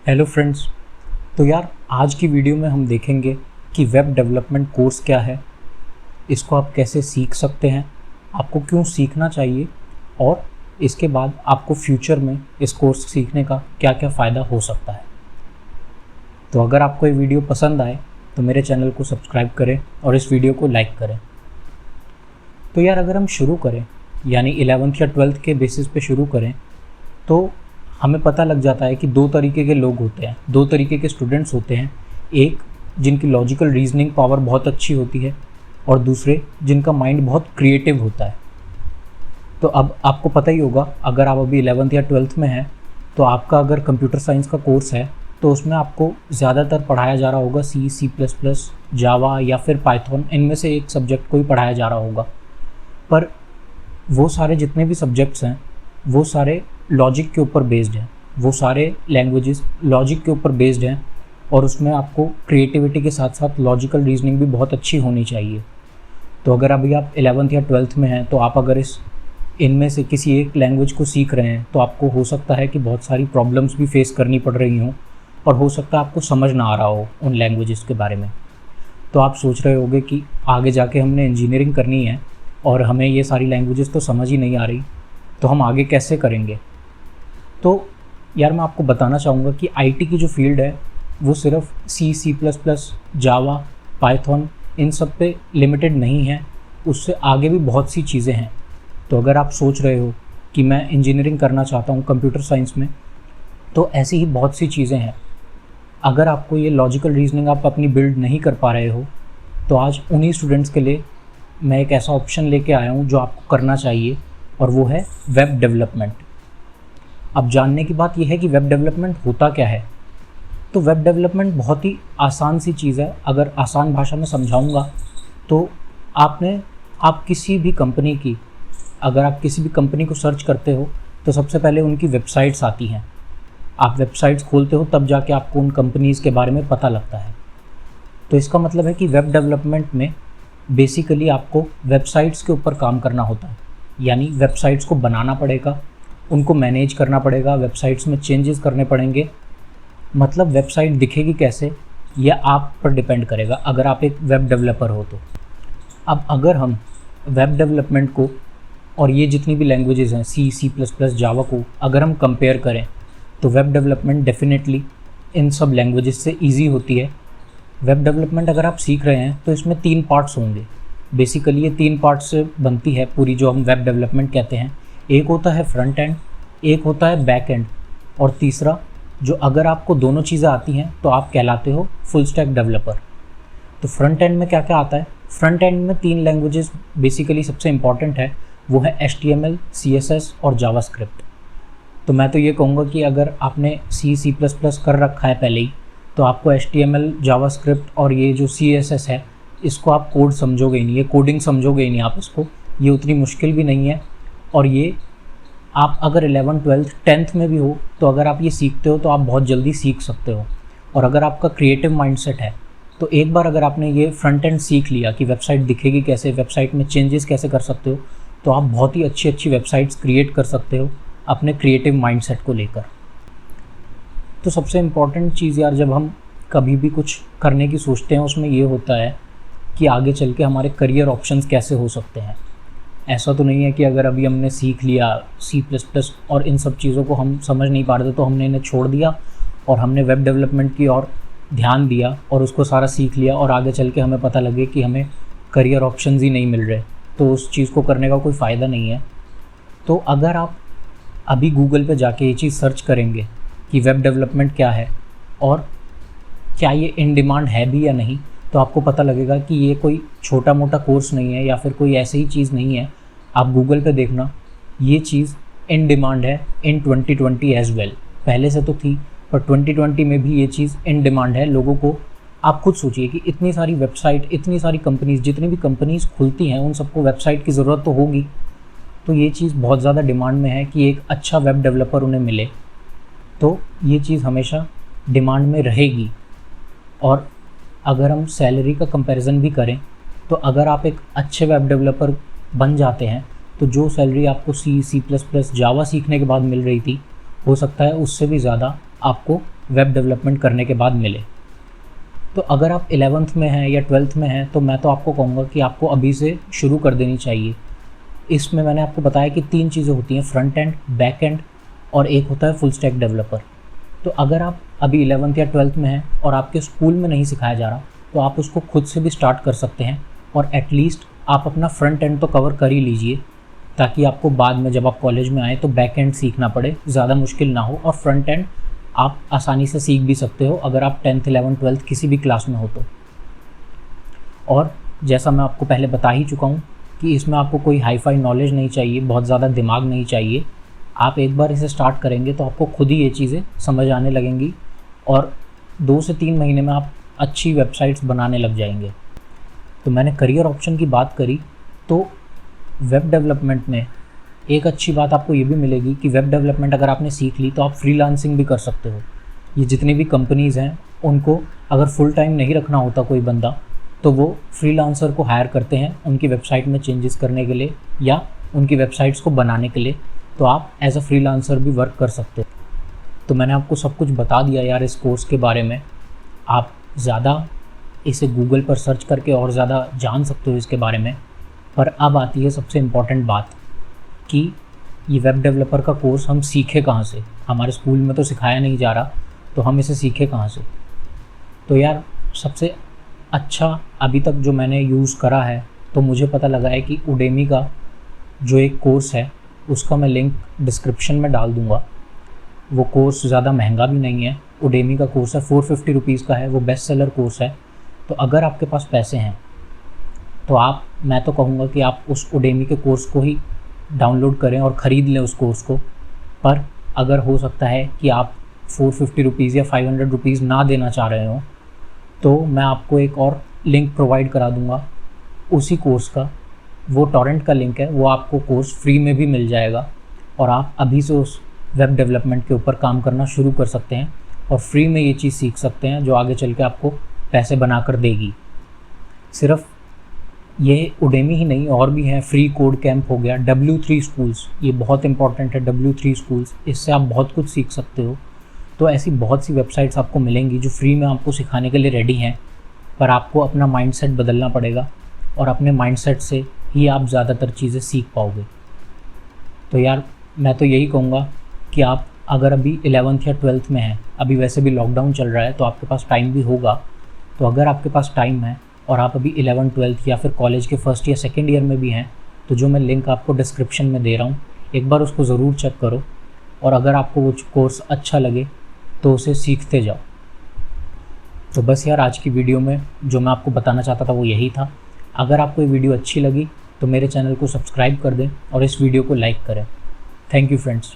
Hello friends. तो यार आज की वीडियो में हम देखेंगे कि वेब डेवलपमेंट कोर्स क्या है, इसको आप कैसे सीख सकते हैं, आपको क्यों सीखना चाहिए और इसके बाद आपको फ्यूचर में इस कोर्स सीखने का क्या क्या फ़ायदा हो सकता है। तो अगर आपको ये वीडियो पसंद आए तो मेरे चैनल को सब्सक्राइब करें और इस वीडियो को लाइक करें। तो यार अगर हम शुरू करें यानी 11th या 12th के बेसिस पे शुरू करें तो हमें पता लग जाता है कि दो तरीके के लोग होते हैं, दो तरीके के स्टूडेंट्स होते हैं। एक जिनकी लॉजिकल रीजनिंग पावर बहुत अच्छी होती है और दूसरे जिनका माइंड बहुत क्रिएटिव होता है। तो अब आपको पता ही होगा, अगर आप अभी 11th या 12th में हैं तो आपका अगर कंप्यूटर साइंस का कोर्स है तो उसमें आपको ज़्यादातर पढ़ाया जा रहा होगा C++, जावा या फिर पाइथन, इनमें से एक सब्जेक्ट को ही पढ़ाया जा रहा होगा। पर वो सारे जितने भी सब्जेक्ट्स हैं वो सारे लॉजिक के ऊपर बेस्ड हैं, वो सारे लैंग्वेजेस लॉजिक के ऊपर बेस्ड हैं और उसमें आपको क्रिएटिविटी के साथ साथ लॉजिकल रीजनिंग भी बहुत अच्छी होनी चाहिए। तो अगर अभी आप 11th या 12th में हैं तो आप अगर इनमें से किसी एक लैंग्वेज को सीख रहे हैं तो आपको हो सकता है कि बहुत सारी प्रॉब्लम्स भी फेस करनी पड़ रही हों और हो सकता है आपको समझ ना आ रहा हो उन लैंग्वेजेस के बारे में। तो आप सोच रहे होंगे कि आगे जाके हमने इंजीनियरिंग करनी है और हमें ये सारी लैंग्वेजेस तो समझ ही नहीं आ रही, तो हम आगे कैसे करेंगे। तो यार मैं आपको बताना चाहूँगा कि आईटी की जो फील्ड है वो सिर्फ C++, जावा, पाइथन इन सब पे लिमिटेड नहीं है, उससे आगे भी बहुत सी चीज़ें हैं। तो अगर आप सोच रहे हो कि मैं इंजीनियरिंग करना चाहता हूँ कंप्यूटर साइंस में, तो ऐसी ही बहुत सी चीज़ें हैं। अगर आपको ये लॉजिकल रीजनिंग आप अपनी बिल्ड नहीं कर पा रहे हो तो आज उन्हीं स्टूडेंट्स के लिए मैं एक ऐसा ऑप्शन लेके आया हूँ जो आपको करना चाहिए, और वो है वेब डेवलपमेंट। अब जानने की बात यह है कि वेब डेवलपमेंट होता क्या है। तो वेब डेवलपमेंट बहुत ही आसान सी चीज़ है। अगर आसान भाषा में समझाऊंगा तो आप किसी भी कंपनी की, अगर आप किसी भी कंपनी को सर्च करते हो तो सबसे पहले उनकी वेबसाइट्स आती हैं। आप वेबसाइट्स खोलते हो तब जाके आपको उन कंपनीज़ के बारे में पता लगता है। तो इसका मतलब है कि वेब डेवलपमेंट में बेसिकली आपको वेबसाइट्स के ऊपर काम करना होता है, यानी वेबसाइट्स को बनाना पड़ेगा, उनको मैनेज करना पड़ेगा, वेबसाइट्स में चेंजेस करने पड़ेंगे। मतलब वेबसाइट दिखेगी कैसे यह आप पर डिपेंड करेगा अगर आप एक वेब डेवलपर हो तो। अब अगर हम वेब डेवलपमेंट को और ये जितनी भी लैंग्वेजेस हैं C++, जावा को अगर हम कंपेयर करें तो वेब डेवलपमेंट डेफिनेटली इन सब लैंग्वेजेस से ईजी होती है। वेब डेवलपमेंट अगर आप सीख रहे हैं तो इसमें 3 पार्ट्स होंगे। बेसिकली ये 3 पार्ट्स से बनती है पूरी जो हम वेब डेवलपमेंट कहते हैं। एक होता है फ्रंट एंड, एक होता है बैक एंड, और तीसरा जो अगर आपको दोनों चीज़ें आती हैं तो आप कहलाते हो फुल स्टैक डेवलपर। तो फ्रंट एंड में क्या क्या आता है? फ्रंट एंड में 3 लैंग्वेजेस बेसिकली सबसे इम्पॉर्टेंट है, वो है HTML, CSS और जावास्क्रिप्ट। तो मैं तो ये कहूँगा कि अगर आपने C++ कर रखा है पहले ही तो आपको HTML, जावास्क्रिप्ट और ये जो CSS है इसको आप कोड समझोगे ही नहीं, ये कोडिंग समझोगे ही नहीं आप इसको, ये उतनी मुश्किल भी नहीं है। और ये आप अगर 11th, 12th, 10th में भी हो तो अगर आप ये सीखते हो तो आप बहुत जल्दी सीख सकते हो। और अगर आपका क्रिएटिव माइंडसेट है तो एक बार अगर आपने ये फ्रंट एंड सीख लिया कि वेबसाइट दिखेगी कैसे, वेबसाइट में चेंजेस कैसे कर सकते हो, तो आप बहुत ही अच्छी अच्छी वेबसाइट्स क्रिएट कर सकते हो अपने क्रिएटिव माइंडसेट को लेकर। तो सबसे इम्पॉर्टेंट चीज़ यार जब हम कभी भी कुछ करने की सोचते हैं उसमें ये होता है कि आगे चल के हमारे करियर ऑप्शंस कैसे हो सकते हैं। ऐसा तो नहीं है कि अगर अभी हमने सीख लिया C++ और इन सब चीज़ों को हम समझ नहीं पा रहे थे तो हमने इन्हें छोड़ दिया और हमने वेब डेवलपमेंट की ओर ध्यान दिया और उसको सारा सीख लिया और आगे चल के हमें पता लगे कि हमें करियर ऑप्शंस ही नहीं मिल रहे, तो उस चीज़ को करने का कोई फ़ायदा नहीं है। तो अगर आप अभी गूगल पे जाके ये चीज़ सर्च करेंगे कि वेब डेवलपमेंट क्या है और क्या ये इन डिमांड है भी या नहीं, तो आपको पता लगेगा कि ये कोई छोटा मोटा कोर्स नहीं है या फिर कोई ऐसी ही चीज़ नहीं है। आप गूगल पे देखना, ये चीज़ इन डिमांड है इन 2020 एज वेल। पहले से तो थी पर 2020 में भी ये चीज़ इन डिमांड है लोगों को। आप खुद सोचिए कि इतनी सारी वेबसाइट, इतनी सारी कंपनीज़, जितनी भी कंपनीज़ खुलती हैं उन सबको वेबसाइट की ज़रूरत तो होगी। तो ये चीज़ बहुत ज़्यादा डिमांड में है कि एक अच्छा वेब डेवलपर उन्हें मिले, तो ये चीज़ हमेशा डिमांड में रहेगी। और अगर हम सैलरी का कंपैरिजन भी करें तो अगर आप एक अच्छे वेब डेवलपर बन जाते हैं तो जो सैलरी आपको C++, जावा सीखने के बाद मिल रही थी, हो सकता है उससे भी ज़्यादा आपको वेब डेवलपमेंट करने के बाद मिले। तो अगर आप 11th में हैं या 12th में हैं तो मैं तो आपको कहूँगा कि आपको अभी से शुरू कर देनी चाहिए। इसमें मैंने आपको बताया कि 3 चीज़ें होती हैं, फ्रंट एंड, बैक एंड और एक होता है फुल स्टैक डेवलपर। तो अगर आप अभी 11th या 12th में हैं और आपके स्कूल में नहीं सिखाया जा रहा तो आप उसको खुद से भी स्टार्ट कर सकते हैं और एटलीस्ट आप अपना फ्रंट एंड तो कवर कर ही लीजिए, ताकि आपको बाद में जब आप कॉलेज में आए तो बैक एंड सीखना पड़े, ज़्यादा मुश्किल ना हो। और फ्रंट एंड आप आसानी से सीख भी सकते हो अगर आप 10th 11th 12th किसी भी क्लास में हो तो। और जैसा मैं आपको पहले बता ही चुका हूँ कि इसमें आपको कोई हाई फाई नॉलेज नहीं चाहिए, बहुत ज़्यादा दिमाग नहीं चाहिए। आप एक बार इसे स्टार्ट करेंगे तो आपको खुद ही ये चीज़ें समझ आने लगेंगी और 2 से 3 महीने में आप अच्छी वेबसाइट्स बनाने लग जाएंगे। तो मैंने करियर ऑप्शन की बात करी, तो वेब डेवलपमेंट में एक अच्छी बात आपको ये भी मिलेगी कि वेब डेवलपमेंट अगर आपने सीख ली तो आप फ्रीलांसिंग भी कर सकते हो। ये जितनी भी कंपनीज़ हैं उनको अगर फुल टाइम नहीं रखना होता कोई बंदा तो वो फ्रीलांसर को हायर करते हैं उनकी वेबसाइट में चेंजेस करने के लिए या उनकी वेबसाइट्स को बनाने के लिए। तो आप एज अ फ्रीलांसर भी वर्क कर सकते हो। तो मैंने आपको सब कुछ बता दिया यार इस कोर्स के बारे में। आप ज़्यादा इसे गूगल पर सर्च करके और ज़्यादा जान सकते हो इसके बारे में। पर अब आती है सबसे इम्पॉर्टेंट बात कि ये वेब डेवलपर का कोर्स हम सीखे कहाँ से। हमारे स्कूल में तो सिखाया नहीं जा रहा, तो हम इसे सीखे कहाँ से। तो यार सबसे अच्छा अभी तक जो मैंने यूज़ करा है तो मुझे पता लगा है कि उडेमी का जो एक कोर्स है उसका मैं लिंक डिस्क्रिप्शन में डाल दूँगा। वो कोर्स ज़्यादा महंगा भी नहीं है, उडेमी का कोर्स है, 450 रुपीज़ का है, वो बेस्ट सेलर कोर्स है। तो अगर आपके पास पैसे हैं तो मैं तो कहूँगा कि आप उस उडेमी के कोर्स को ही डाउनलोड करें और ख़रीद लें उस कोर्स को। पर अगर हो सकता है कि आप 450 रुपीज़ या 500 रुपीज़ ना देना चाह रहे हो तो मैं आपको एक और लिंक प्रोवाइड करा दूँगा उसी कोर्स का। वो टॉरेंट का लिंक है, वो आपको कोर्स फ्री में भी मिल जाएगा और आप अभी से उस वेब डेवलपमेंट के ऊपर काम करना शुरू कर सकते हैं और फ्री में ये चीज़ सीख सकते हैं जो आगे चल के आपको पैसे बना कर देगी। सिर्फ ये उडेमी ही नहीं, और भी हैं, फ्री कोड कैंप हो गया, W3 स्कूल्स, ये बहुत इंपॉर्टेंट है, W3 स्कूल्स, इससे आप बहुत कुछ सीख सकते हो। तो ऐसी बहुत सी वेबसाइट्स आपको मिलेंगी जो फ्री में आपको सिखाने के लिए रेडी हैं, पर आपको अपना माइंडसेट बदलना पड़ेगा और अपने माइंडसेट से ही आप ज़्यादातर चीज़ें सीख पाओगे। तो यार मैं तो यही कहूँगा कि आप अगर अभी 11th या 12th में हैं, अभी वैसे भी लॉकडाउन चल रहा है तो आपके पास टाइम भी होगा, तो अगर आपके पास टाइम है और आप अभी 11th 12th या फिर कॉलेज के फर्स्ट या सेकेंड ईयर में भी हैं तो जो मैं लिंक आपको डिस्क्रिप्शन में दे रहा हूँ एक बार उसको ज़रूर चेक करो और अगर आपको वो कोर्स अच्छा लगे तो उसे सीखते जाओ। तो बस यार आज की वीडियो में जो मैं आपको बताना चाहता था वो यही था। अगर आपको ये वीडियो अच्छी लगी तो मेरे चैनल को सब्सक्राइब कर दें और इस वीडियो को लाइक करें। Thank you friends.